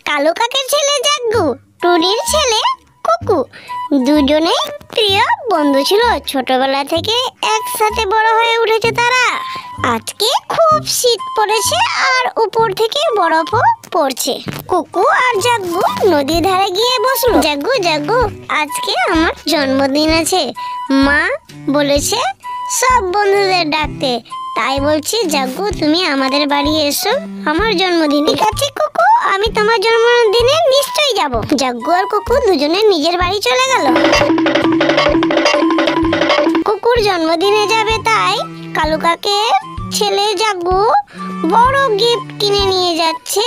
কালো কাকের ছেলে জাগ্গু, টুনির ছেলে কুকু দুজনেই প্রিয় বন্ধু ছিল। ছোটবেলা থেকে একসাথে বড় হয়ে উঠেছে তারা। আজকে খুব শীত পড়েছে আর উপর থেকে বরফও পড়ছে। কুকু আর জাগ্গু নদীর ধারে গিয়ে বসলো। জাগ্গু জাগ্গু, আজকে আমার জন্মদিন আছে, মা বলেছে সব বন্ধুদের ডাকতে, তাই বলছি জাগ্গু তুমি আমাদের বাড়ি এসো আমার জন্মদিন। ঠিক আছে কুকু, আমি তোমার জন্মদিনে নিশ্চয়ই যাব। জাগ্গু আর কুকু দুজনে নিজের বাড়ি চলে গেল। কুকুর জন্মদিনে যাবে তাই কালু কাকের ছেলে জাগ্গু বড় গিফট কিনে নিয়ে যাচ্ছে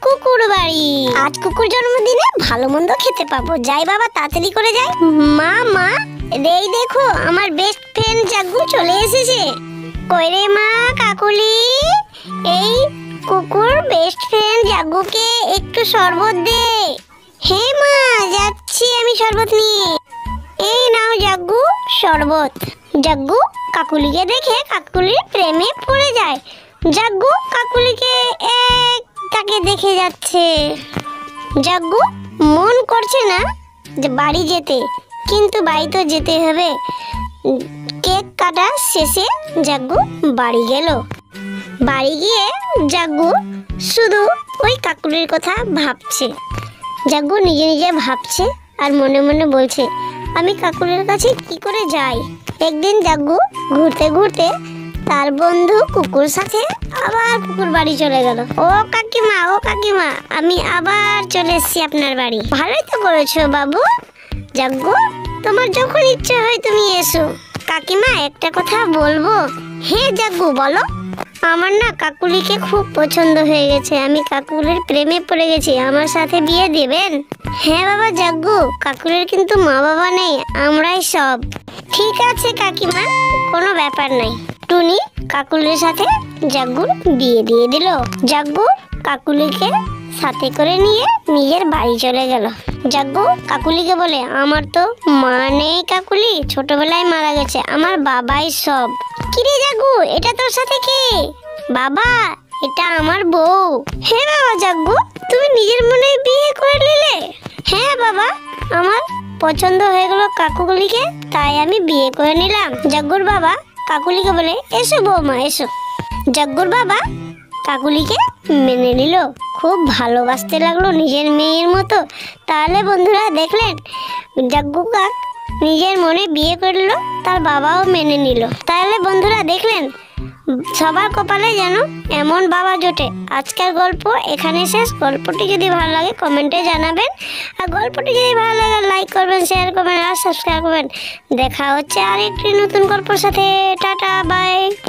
কুকুর বাড়ি। আজ কুকুর জন্মদিনে ভালো মন্দ খেতে পাবো। যাই বাবা, তাড়াতাড়ি করে যাই। মা মা, এই দেখো আমার বেস্ট ফ্রেন্ড জাগ্গু চলে এসেছে। কই রে মা, কাকুলি, এই কুকুর বেস্ট ফ্রেন্ড জাগ্গুকে একটু শরবত দে। হ্যাঁ মা, যাচ্ছি আমি শরবত নিয়ে। এই নাও জাগ্গু শরবত। জাগ্গু কাকুলিকে দেখে কাকুলির প্রেমে পড়ে যায়। জাগ্গু কাকুলিকে তাকে দেখে যাচ্ছে। জাগ্গু মন করছে না যে বাড়ি যেতে, কিন্তু বাড়ি তো যেতে হবে। কেক কাটা শেষে জাগ্গু বাড়ি গেল। বাড়ি গিয়ে জাগ্গু শুধু ওই কাকুলির কথা ভাবছে। জাগ্গু নিজে নিজে ভাবছে আর মনে মনে বলছে, আমি কাকুলির কাছে কি করে যাই। একদিন জাগ্গু ঘুরতে ঘুরতে তার বন্ধু কুকুর সাথে আবার কুকুর বাড়ি চলে গেল। ও কাকিমা, ও কাকিমা, আমি আবার চলে এসেছি আপনার বাড়ি। ভালোই তো করেছো বাবু। জাগ্গু, তোমার যখন ইচ্ছে হয় তুমি এসো। কাকিমা একটা কথা বলবো? হ্যাঁ জাগ্গু বলো। আমার না কাকুলিকে খুব পছন্দ হয়ে গেছে, আমি কাকুলির প্রেমে পড়ে গেছি, আমার সাথে বিয়ে দেবেন? হ্যাঁ বাবা জাগ্গু, কাকুলির কিন্তু মা বাবা নেই, আমরাই সব। ঠিক আছে কাকিমা, কোনো ব্যাপার নাই। টুনি কাকুলির সাথে জাগ্গুর বিয়ে দিয়ে দিল। জাগ্গু কাকুলিকে সাথে করে নিয়ে নিজের বাড়ি চলে গেল। জাগ্গু কাকুলিকে বলে, আমার তো মা নেই কাকুলি, ছোটবেলায় মারা গেছে, আমার বাবাই সব। কিরে জাগ্গু, এটা তোর সাথে কে? বাবা, এটা আমার বউ। হ্যাঁ বাবা জাগ্গু, তুমি নিজের মনে বিয়ে করে নিলে? হ্যাঁ বাবা, আমার পছন্দ হয়ে গেল কাকুলিকে, তাই আমি বিয়ে করে নিলাম। জাগ্গুর বাবা কাকুলিকে বলে, এসো বৌমা এসো। জাগ্গুর বাবা কাকুলিকে মেনে নিল, খুব ভালোবাসতে লাগলো নিজের মেয়ের মতো। তাহলে বন্ধুরা দেখলেন, জাগ্গু কাক নিজের মনে বিয়ে করলো, তার বাবাও মেনে নিল। তাহলে বন্ধুরা দেখলেন, সবার কপালে যেন এমন বাবা জোটে। আজকের গল্প এখানে শেষ। গল্পটি যদি ভালো লাগে কমেন্টে জানাবেন, আর গল্পটি যদি ভালো লাগে লাইক করবেন, শেয়ার করবেন আর সাবস্ক্রাইব করবেন। দেখা হচ্ছে আরেকটি নতুন গল্পের সাথে। Tata, by.